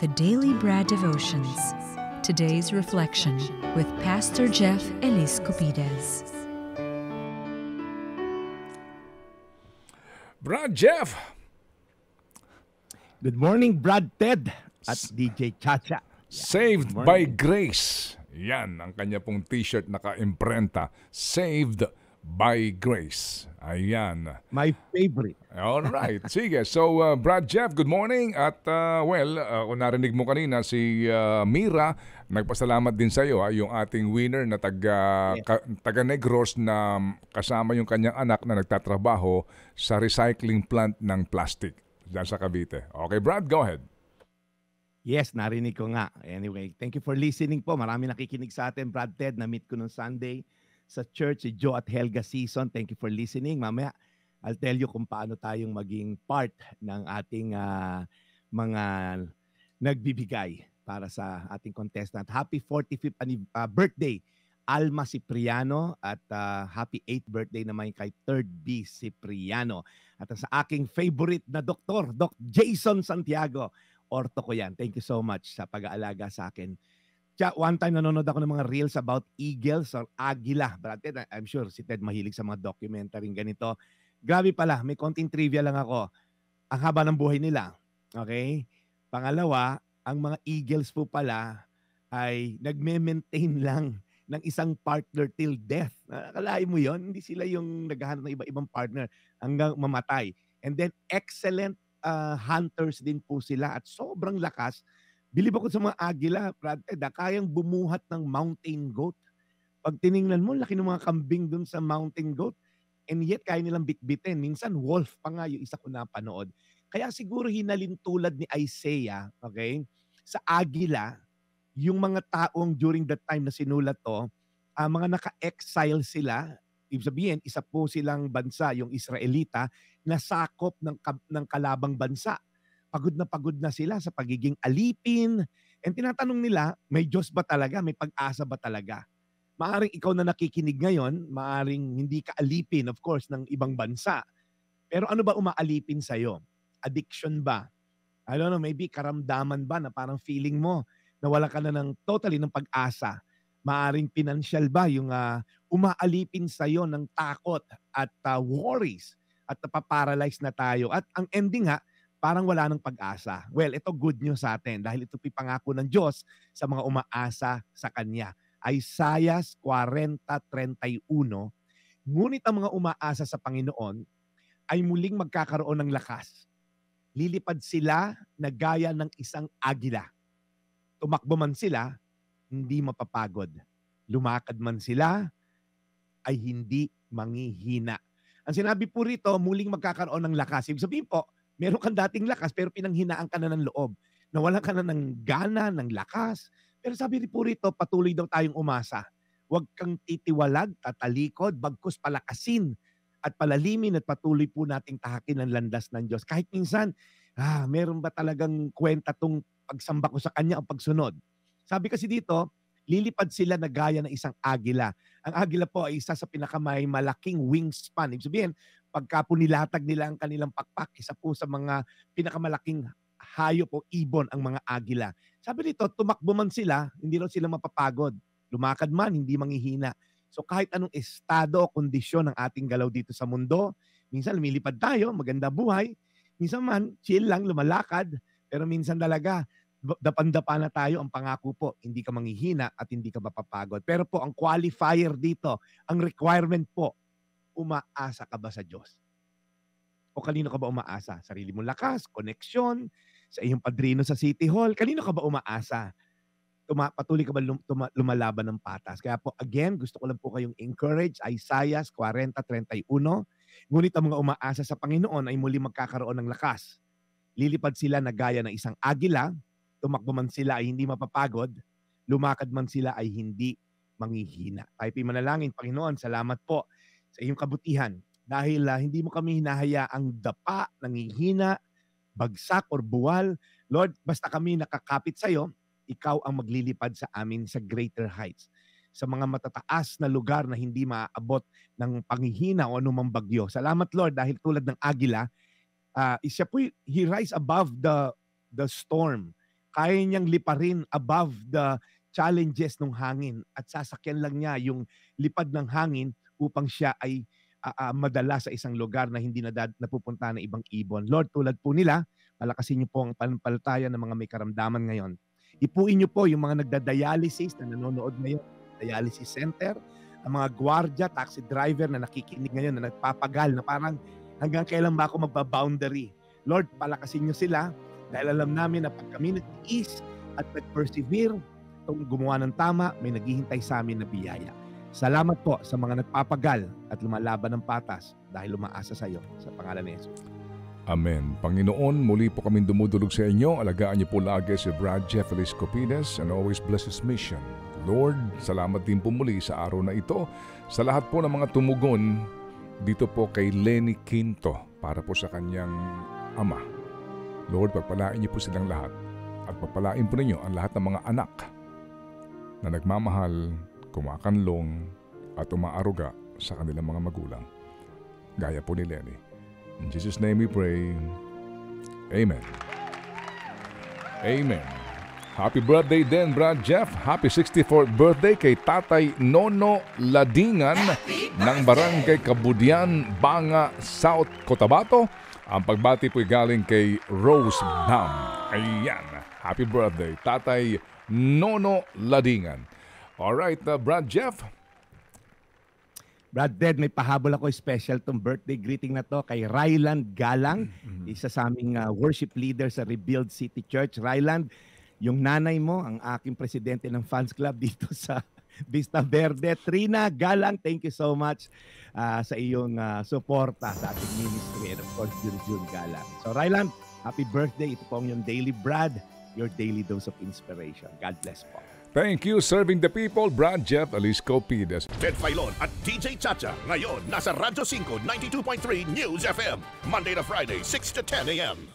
The Daily Bread Devotions. Today's reflection with Pastor Jeff Elis Cupides. Brad Jeff! Good morning, Brad Ted at DJ Chacha. Saved good by morning. Grace. Yan, ang kanya pong t-shirt naka-imprenta. Saved by Grace. Ayan. My favorite. Alright. Sige. So, Brad Jeff, good morning. At, kung narinig mo kanina, si Mira, nagpasalamat din sa iyo, yung ating winner na taga Negros na kasama yung kanyang anak na nagtatrabaho sa recycling plant ng plastic dyan sa Cavite. Okay, Brad, go ahead. Yes, narinig ko nga. Anyway, thank you for listening po. Marami nakikinig sa atin, Brad Ted. Na-meet ko nung Sunday sa church, si Joe at Helga Season. Thank you for listening. Mamaya, I'll tell you kung paano tayong maging part ng ating mga nagbibigay para sa ating contestant. Happy 45th birthday, Alma Cipriano. At happy 8th birthday naman kay 3rd B Cipriano. At sa aking favorite na doktor, Doc Jason Santiago. Orto ko yan. Thank you so much sa pag-aalaga sa akin. One time nanonood ako ng mga reels about eagles or agila. But Ted, I'm sure si Ted mahilig sa mga documentary ganito. Grabe pala, may konting trivia lang ako. Ang haba ng buhay nila. Okay? Pangalawa, ang mga eagles po pala ay nagme-maintain lang ng isang partner till death. Nakakalain mo yon? Hindi sila yung naghahanap ng iba-ibang partner hanggang mamatay. And then excellent hunters din po sila at sobrang lakas. Bilib ako sa mga agila, Brad Ted, kayang bumuhat ng mountain goat. Pag tiningnan mo, laki ng mga kambing dun sa mountain goat. And yet, kaya nilang bitbitin. Minsan, wolf pa nga yung isa ko napanood. Kaya siguro hinalin tulad ni Isaiah, okay, sa agila, yung mga taong during that time na sinulat to, mga naka-exile sila. Ibig sabihin, isa po silang bansa, yung Israelita, na sakop ng kalabang bansa. Pagod na sila sa pagiging alipin. And tinatanong nila, may Diyos ba talaga? May pag-asa ba talaga? Maaring ikaw na nakikinig ngayon, maaring hindi ka alipin, of course, ng ibang bansa. Pero ano ba umaalipin sa'yo? Addiction ba? I don't know, maybe karamdaman ba na parang feeling mo na wala ka na totally ng pag-asa? Maaring financial ba yung umaalipin sa'yo ng takot at worries at napaparalyze na tayo? At ang ending parang wala ng pag-asa. Well, ito good news sa atin dahil ito pangako ng Diyos sa mga umaasa sa Kanya. Isaiah 40:31, ngunit ang mga umaasa sa Panginoon ay muling magkakaroon ng lakas. Lilipad sila na gaya ng isang agila. Tumakbo man sila, hindi mapapagod. Lumakad man sila, ay hindi manghihina. Ang sinabi po rito, muling magkakaroon ng lakas. Ibig sabihin po, meron kang dating lakas pero pinanghinaan ka na ng loob. Nawalan ka na ng gana, ng lakas. Pero sabi po rito, patuloy daw tayong umasa. Huwag kang titiwalag, tatalikod, bagkus palakasin at palalimin at patuloy po nating tahakin ang landas ng Diyos. Kahit minsan, meron ba talagang kwenta tong pagsamba ko sa Kanya o pagsunod? Sabi kasi dito, lilipad sila na gaya ng isang agila. Ang agila po ay isa sa pinakamay malaking wingspan. Ibig sabihin, pagka po nilatag nila ang kanilang pakpak, isa po sa mga pinakamalaking hayop o ibon ang mga agila. Sabi dito, tumakbo man sila, hindi raw sila mapapagod. Lumakad man, hindi manghihina. So kahit anong estado o kondisyon ng ating galaw dito sa mundo, minsan lumilipad tayo, maganda buhay. Minsan man, chill lang, lumalakad. Pero minsan talaga, dapan-dapa na tayo. Ang pangako po, hindi ka manghihina at hindi ka mapapagod. Pero po, ang qualifier dito, ang requirement po, umaasa ka ba sa Diyos? O kanino ka ba umaasa? Sarili mong lakas, koneksyon, sa iyong padrino sa City Hall. Kanino ka ba umaasa? Patuloy ka ba lumalaban ng patas? Kaya po, again, gusto ko lang po kayong encourage. Isaiah 40:31. Ngunit ang mga umaasa sa Panginoon ay muli magkakaroon ng lakas. Lilipad sila na gaya ng isang agila. Tumakbo man sila ay hindi mapapagod. Lumakad man sila ay hindi manghihina. Tayo manalangin, Panginoon, salamat po sa iyong kabutihan. Dahil hindi mo kami hinahayaang dapa, nanghihina, bagsak or buwal. Lord, basta kami nakakapit sa iyo, ikaw ang maglilipad sa amin sa greater heights. Sa mga matataas na lugar na hindi maaabot ng panghihina o anumang bagyo. Salamat, Lord, dahil tulad ng agila, siya po, he rise above the storm. kaya niyang liparin above the challenges ng hangin at sasakyan lang niya yung lipad ng hangin upang siya ay madala sa isang lugar na hindi napupunta ng ibang ibon. Lord, tulad po nila, palakasin niyo po ang pananampalataya ng mga may karamdaman ngayon. Ipuin niyo po yung mga nagda-dialysis na nanonood ngayon, dialysis center, ang mga gwardiya, taxi driver na nakikinig ngayon, na nagpapagal, na parang hanggang kailan ba ako magba-boundary? Lord, palakasin niyo sila dahil alam namin na pag kami nag-iis at nag-persevere, kung gumawa ng tama, may naghihintay sa amin na biyaya. Salamat po sa mga nagpapagal at lumalaban ng patas dahil umaasa sa iyo. Sa pangalan ni Jesus. Amen. Panginoon, muli po kaming dumudulog sa inyo. Alagaan niyo po lagi si Brad Jeff Eliscopides and always bless his mission. Lord, salamat din po muli sa araw na ito. Sa lahat po ng mga tumugon dito po kay Lenny Quinto para po sa kanyang ama. Lord, pagpalain niyo po silang lahat at pagpalain po ninyo ang lahat ng mga anak na nagmamahal, kumakanlong at umaaruga sa kanilang mga magulang. Gaya po ni Lenny. In Jesus' name we pray. Amen. Amen. Happy birthday din, Brad Jeff. Happy 64th birthday kay Tatay Nono Ladingan ng Barangay Kabudian, Banga, South Cotabato. Ang pagbati po'y galing kay Rose Bam. Ayan. Happy birthday, Tatay Nono Ladingan. Alright, Brad Jeff. Brad Ted, may pahabol ako special tong birthday greeting na to kay Ryland Galang, isa sa aming worship leader sa Rebuild City Church. Ryland, yung nanay mo, ang aking presidente ng fans club dito sa Vista Verde. Trina Galang, thank you so much sa iyong suporta sa ating ministry and of course, Jun Galang. So Ryland, happy birthday. Ito po ang yung Daily Brad, your daily dose of inspiration. God bless po. Thank you, serving the people, Brad Jeff Eliscopides. Ted Filon at DJ Chacha. Ngayon, nasa Radyo 5, 92.3 News FM. Monday to Friday, 6 to 10 a.m.